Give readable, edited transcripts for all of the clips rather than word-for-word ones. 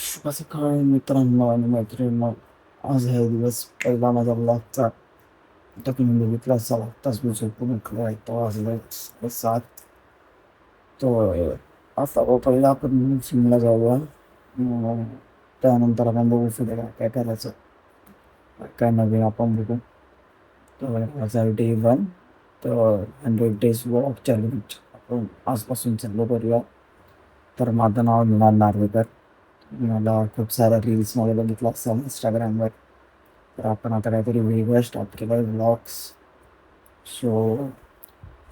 शुभ सकाळ मित्रांनो आणि मैत्रिणींनो. आज हा दिवस पहिला माझा ब्लॉगचा. आता तुम्ही बघितला असाल, आत्ताच मी झोपून उठलो आहे. तो वाजले 7. तो आता पहिला आपण जिमला जाऊया. त्यानंतर आपण बघू पुढे काय करायचं, काय नवीन आपण बघू. तर माझा डे 1, तर 100 days वॉक चॅलेंज आपण आजपासून चालू करूया. तर माझं नाव निनाद नार्वेकर. मला खूप साऱ्या रील्समध्ये बघितलं असेल इंस्टाग्रामवर. तर आपण आता काहीतरी वेगळं स्टार्ट केलं आहे, व्लॉग्स. सो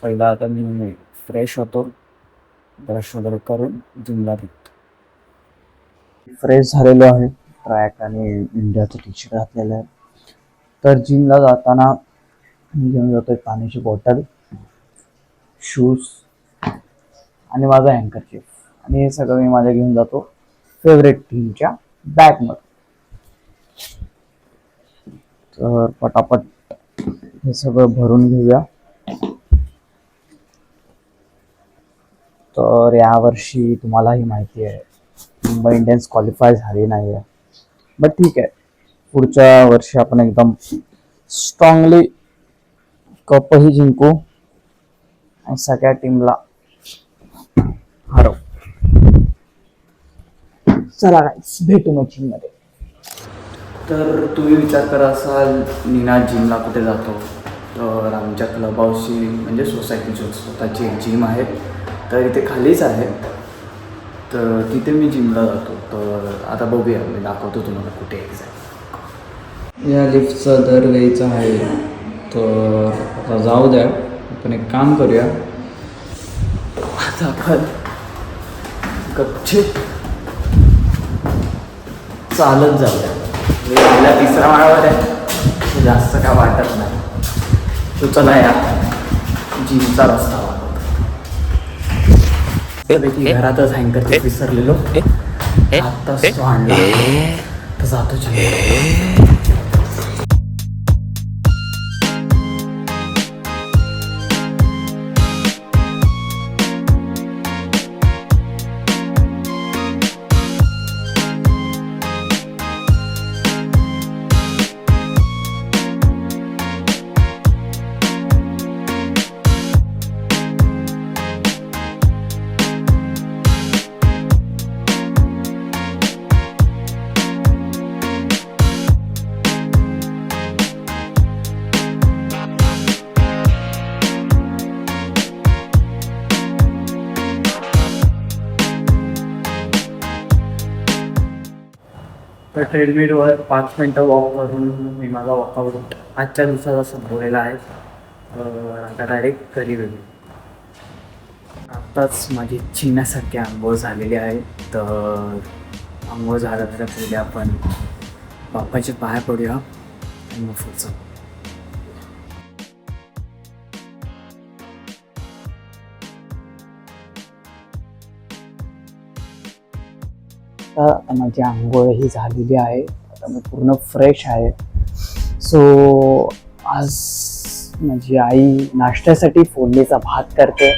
पहिला आता मी फ्रेश होतो, ब्रश वगैरे करून जिमला निघतो. फ्रेश झालेलो आहे, ट्रॅक आणि इंडियाचं टी-शर्ट घातलेलं आहे. तर जिमला जाताना मी घेऊन जातोय पाण्याची बॉटल, शूज आणि माझा हँकरचीफ. आणि हे सगळं मी माझ्या घेऊन जातो फेवरेट टीमच्या बॅगमध्ये. तर पटापट हे सगळं भरून घेऊया. तर यावर्षी तुम्हालाही माहिती आहे, मुंबई इंडियन्स क्वालिफाय झाली नाही आहे. बट ठीक आहे, पुढच्या वर्षी आपण एकदम स्ट्रॉंगली कपही जिंकू आणि सगळ्या टीमला हरवू. चला गाईस, भेटू मग जिममध्ये. तर तुम्ही विचार करा असाल, निनाद जिमला कुठे जातो. तर आमच्या क्लब हाऊसची म्हणजे सोसायटीची स्वतःची एक जिम आहे, तर इथे खालीच आहे. तर तिथे मी जिमला जातो. तर आता बघूया, मी दाखवतो तुम्हाला कुठे एक्झॅक्ट. या लिफ्टचा दर द्यायचा आहे, तर आता जाऊ द्या. आपण एक काम करूया, आता आपण गपचिप चालत जाऊया. पहिला 3रा माळावर आहे, जास्त काय वाटत नाही. तो चला या जिमचा रस्ता वाटतो. घरातच हँकर विसरलेलो, आत्ताच तो आणला, तर जातो जिम. तर ट्रेडमिलवर 5 मिनटं वॉक करून मी माझा वर्कआउट आजच्या दिवसाचा संपवलेला आहे. आता डायरेक्ट घरी गेलो. आत्ताच माझी चिन्यासारखी आंघोळ झालेली आहे. तर आंघोळ झाल्यानंतर पहिले आपण बाप्पाचे पाय पडूया आणि मग पुढचं. आता माझी आंघोळ ही झालेली आहे, आता मी पूर्ण फ्रेश आहे. सो आज माझी आई नाश्त्यासाठी फोडणीचा भात करते.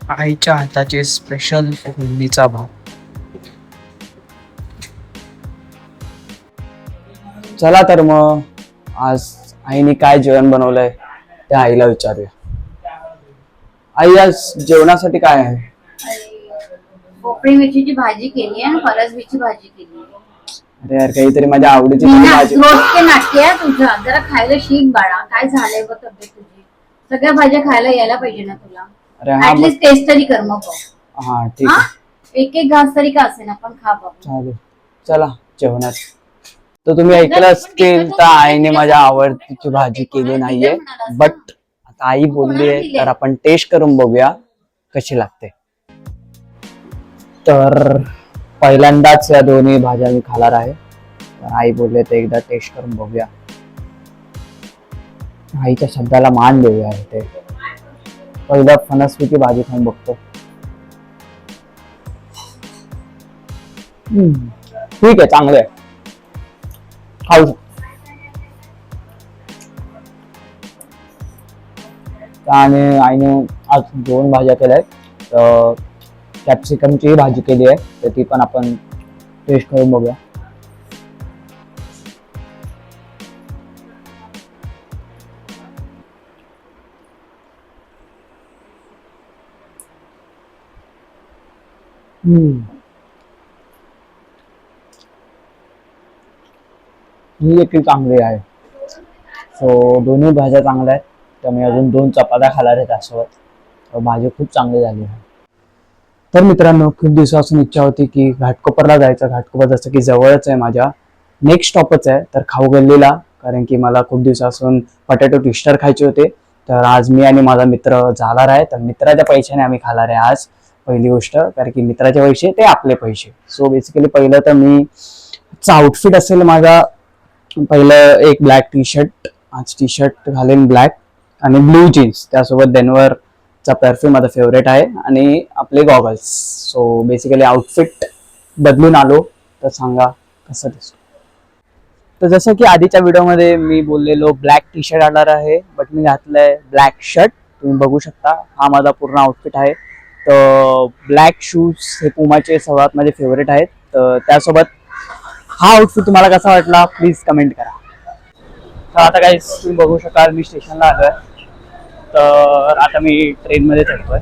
आईच्या हाताचे स्पेशल फोडणीचा भात. चला तर मग आज आईने काय जेवण बनवलंय त्या आईला विचारूया. आई, आज जेवणासाठी काय आहे? पोपळी मिरचीची भाजी केली आणि फरसबीची भाजी केली. अरे यार, काहीतरी माझ्या आवडीची भाजी. रोज ते नाट्य आहे तुझं, जरा खायला शिक बाळा. काय झालंय बघ तब्येत तुझी. सगळ्या भाज्या खायला यायला पाहिजे ना तुला. अरे हा, ऍटलीस्ट टेस्ट तरी कर मग. हा ठीक आहे. एक घास तरी का असेल पण खा बाबा. चालेल, चला जेवणात. तर तुम्ही ऐकलं असतील, तर आईने माझ्या आवडतीची भाजी केली नाहीये, बट आता आई बोलली आहे तर आपण टेस्ट करून बघूया कशी लागते. तर पहिल्यांदाच या दोन्ही भाज्या मी खाणार आहे. तर आई बोलले तर एकदा टेस्ट करून बघूया. आईच्या शब्दाला मान देऊया. ते पहिलं फणसबीची भाजी खाऊन बघतो. ठीक आहे, चांगलं आहे, खाऊ शकतो. आणि आईने आज 2 भाज्या केल्या आहेत. कॅप्सिकमची भाजी केली आहे, तर ती पण आपण टेस्ट करून बघूया. ही देखील चांगली आहे. सो दोन्ही भाज्या चांगल्या आहेत. तर मी अजून 2 चपात्या खाणार आहे त्यासोबत. भाजी खूप चांगली झाली आहे. तर मित्रांनो, खूप दिवसापासून इच्छा होती की घाटकोपरला जायचं. घाटकोपर जसं की जवळच आहे, माझ्या नेक्स्ट स्टॉपच आहे. तर खाऊ गल्लीला, कारण की मला खूप दिवसापासून पोटॅटो ट्विस्टर खायचे होते. तर आज मी आणि माझा मित्र जाणार आहे. तर मित्राच्या पैशाने आम्ही खाणार आहे आज, पहिली गोष्ट. कारण की मित्राचे पैसे ते आपले पैसे. सो बेसिकली पहिलं तर मी आउटफिट असेल माझा, पहिलं एक ब्लॅक टी शर्ट, आज टी शर्ट घालेन ब्लॅक आणि ब्लू जीन्स, त्यासोबत डेन्व्हरचा परफ्यूम माझा फेवरेट आहे, आणि आपले गॉगल्स. सो बेसिकली आउटफिट बदलून आलो. तर सांगा कसं दिसतो. तर जसं की आधीच्या व्हिडिओमध्ये मी बोललेलो ब्लॅक टी शर्ट आणणार आहे, बट मी घातलंय ब्लॅक शर्ट. तुम्ही बघू शकता, हा माझा पूर्ण आउटफिट आहे. तर ब्लॅक शूज हे पुमाचे सर्वात माझे फेवरेट आहेत. तर त्यासोबत हा आउटफिट तुम्हाला कसा वाटला प्लीज कमेंट करा. तर आता काही तुम्ही बघू शकाल, मी स्टेशनला आलोय. तर आता मी ट्रेनमध्ये चढतोय.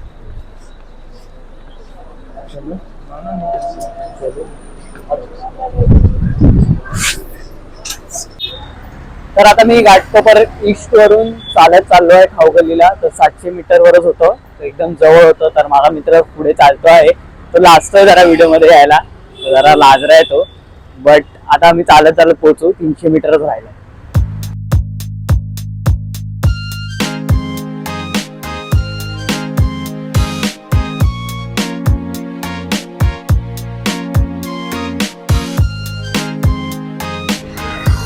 तर आता मी घाटकोपर ईस्ट वरून चालत चाललोय खाऊगल्लीला. तर 700 मीटरवरच होतं, एकदम जवळ होतं. तर माझा मित्र पुढे चालतो आहे, तो लाजतोय जरा व्हिडिओमध्ये यायला, जरा लाजरा आहे तो. बट आता आम्ही चालत चालत पोहोचू, 300 मीटरच राहिलं.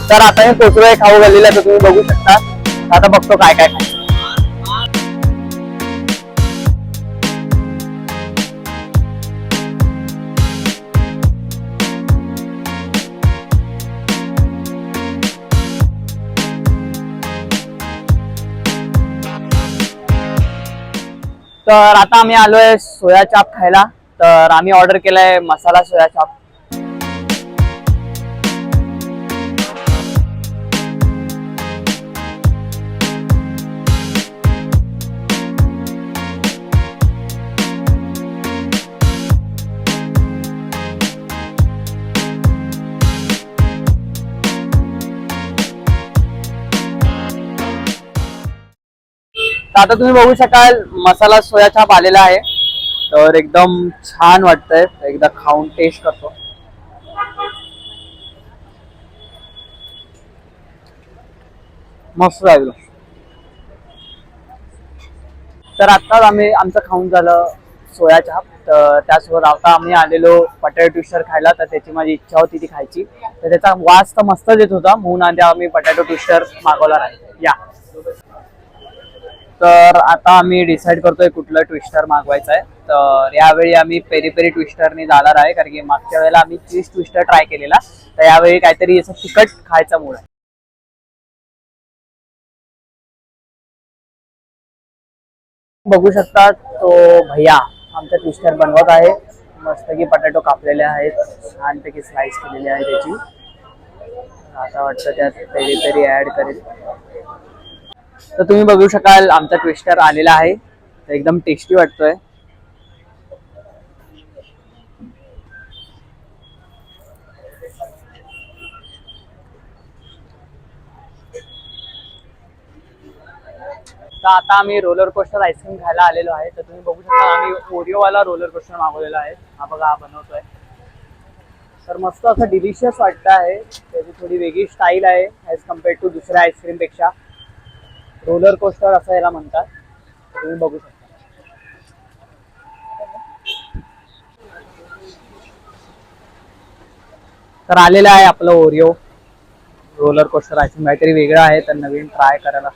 तर आता मी पोहोचलोय खाऊ गल्लीला. तर तुम्ही बघू शकता. आता बघतो काय काय खायचं. तर आता आम्ही आलोय सोया चाप खायला. तर आम्ही ऑर्डर केलाय मसाला सोया चाप. तर आता तुम्ही बघू शकाल, मसाला सोया चाप आलेला आहे. तर एकदम छान वाटतंय, एकदा खाऊन टेस्ट करतो. मस्त लागलं. तर आत्ताच आमचं खाऊन झालं सोया चाप. तर त्यासोबत आता आम्ही आलेलो पोटॅटो ट्विस्टर खायला. तर त्याची माझी इच्छा होती ती खायची. तर त्याचा वास तर मस्त येत होता, म्हणून आधी आम्ही पोटॅटो ट्विस्टर मागवला आहे. या, तर आता आम्ही डिसाईड करतोय कुठलं ट्विस्टर मागवायचं आहे. तर यावेळी आम्ही पेरी पेरी ट्विस्टरने जाणार आहे, कारण की मागच्या वेळेला आम्ही चीज ट्विस्टर ट्राय केलेला. तर यावेळी काहीतरी असं तिखट खायचा मूड आहे. बघू शकता, तो भैया आमचा ट्विस्टर बनवत आहे. मस्त की पोटॅटो कापलेले आहेत, छानपैकी स्लाइस केलेली आहे त्याची. आता वाटतं त्यात पेरी पेरी ऍड करेल. तर तुम्ही बघू शकाल, आमचा ट्विस्टर आलेला आहे. तर एकदम टेस्टी वाटतोय. तर आता आम्ही रोलर कोस्टर आईस्क्रीम खायला आलेलो आहे. तर तुम्ही बघू शकता, आम्ही ओरिओवाला रोलर कोस्टर मागवलेला आहे. हा बघा, हा बनवतोय. तर मस्त असं डिलिशियस वाटतं आहे. त्याची थोडी वेगळी स्टाईल आहे ॲज कम्पेअर्ड टू दुसऱ्या आईस्क्रीम पेक्षा. रोलर कोस्टर असं याला म्हणतात. तुम्ही बघू शकता. तर आलेलं आहे आपलं ओरिओ रोलर कोस्टर आईस्क्रीम. काहीतरी वेगळं आहे, तर नवीन ट्राय करायला.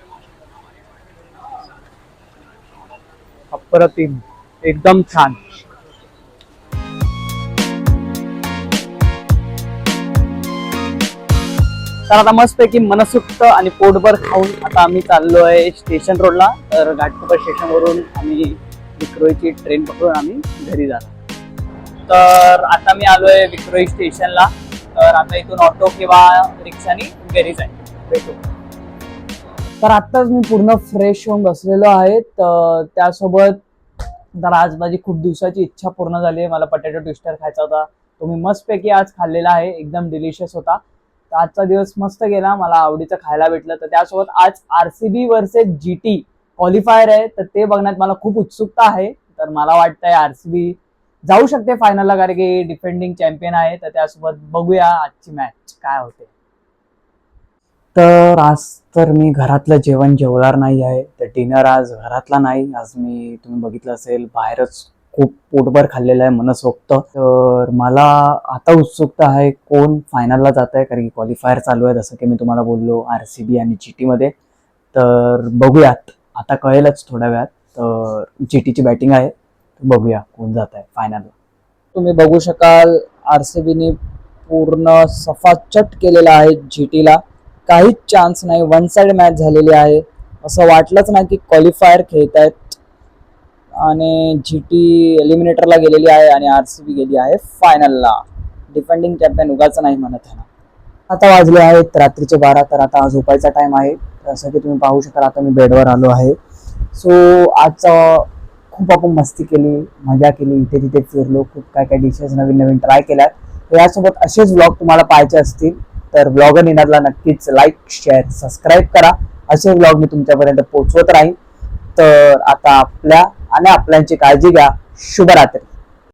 अप्रतिम, एकदम छान. तर आता मस्तपैकी मनसुक्त आणि पोटभर खाऊन आता आम्ही चाललोय स्टेशन रोडला. तर घाटकोपर स्टेशनवरून आम्ही विक्रोळीची ट्रेन पकडून आम्ही घरी जाणार. तर आता मी आलोय विक्रोळी स्टेशनला. तर आता इथून ऑटो किंवा रिक्षाने घरी जाईल. भेटू. तर आत्ताच मी पूर्ण फ्रेश होऊन बसलेलो आहे. तर त्यासोबत तर आज माझी खूप दिवसाची इच्छा पूर्ण झाली आहे. मला पटॅटो ट्विस्टर खायचा होता. तो मी मस्तपैकी आज खाल्लेला आहे. एकदम डिलिशियस होता. तर आजचा दिवस मस्त गेला. मला आवडीचं खायला भेटलं. तर त्यासोबत आज RCB वर्सेस GT क्वालिफायर आहे. तर ते बघण्यात मला खूप उत्सुकता आहे. तर मला वाटतंय RCB जाऊ शकते फायनलला, कारण की डिफेंडिंग चॅम्पियन आहे. तर त्यासोबत बघूया आजची मॅच काय होते. तर आज तर मी घरातलं जेवण जेवणार नाही आहे. तर डिनर आज घरातला नाही. आज मी तुम्ही बघितलं असेल बाहेरच खूप पोटभर खाल्लेलं आहे मनसोक्त. तर मला आता उत्सुकता आहे कोण फायनलला जात आहे, कारण की क्वालिफायर चालू आहे जसं की मी तुम्हाला बोललो RCB आणि GT मध्ये. तर बघूयात, आता कळेलच थोड्या वेळात. तर GTची बॅटिंग आहे. बघूया कोण जात आहे फायनलला. तुम्ही बघू शकाल RCBने पूर्ण सफाचट केलेला आहे GTला. काहीच चान्स नाही. वन साइड मॅच झालेली आहे. असं वाटलंच नाही की क्वालिफायर खेळतायत. आणि GT एलिमिनेटरला गेलेली आहे आणि RCB गेली आहे फायनलला. डिफेंडिंग चॅम्पियन उगाच नाही म्हणत आहे ना. आता वाजले आहेत रात्रीचे 12. तर आता झोपायचा टाइम आहे. जसं की तुम्ही पाहू शकाल आता मी बेडवर आलो आहे. सो आज खूप आपण मस्ती केली, मजा केली, इथे तिथे फिरलो, खूप काय काय डिशेस नवीन नवीन ट्राय केल्या. तर यासोबत असेच व्लॉग तुम्हाला पाहायचे असतील तर ब्लॉगर निनादला नक्कीच लाईक, शेअर, सबस्क्राईब करा. असे व्लॉग मी तुमच्यापर्यंत पोहोचवत राहीन. तर आता आपल्या आणि आपल्यांची काळजी घ्या. शुभरात्री.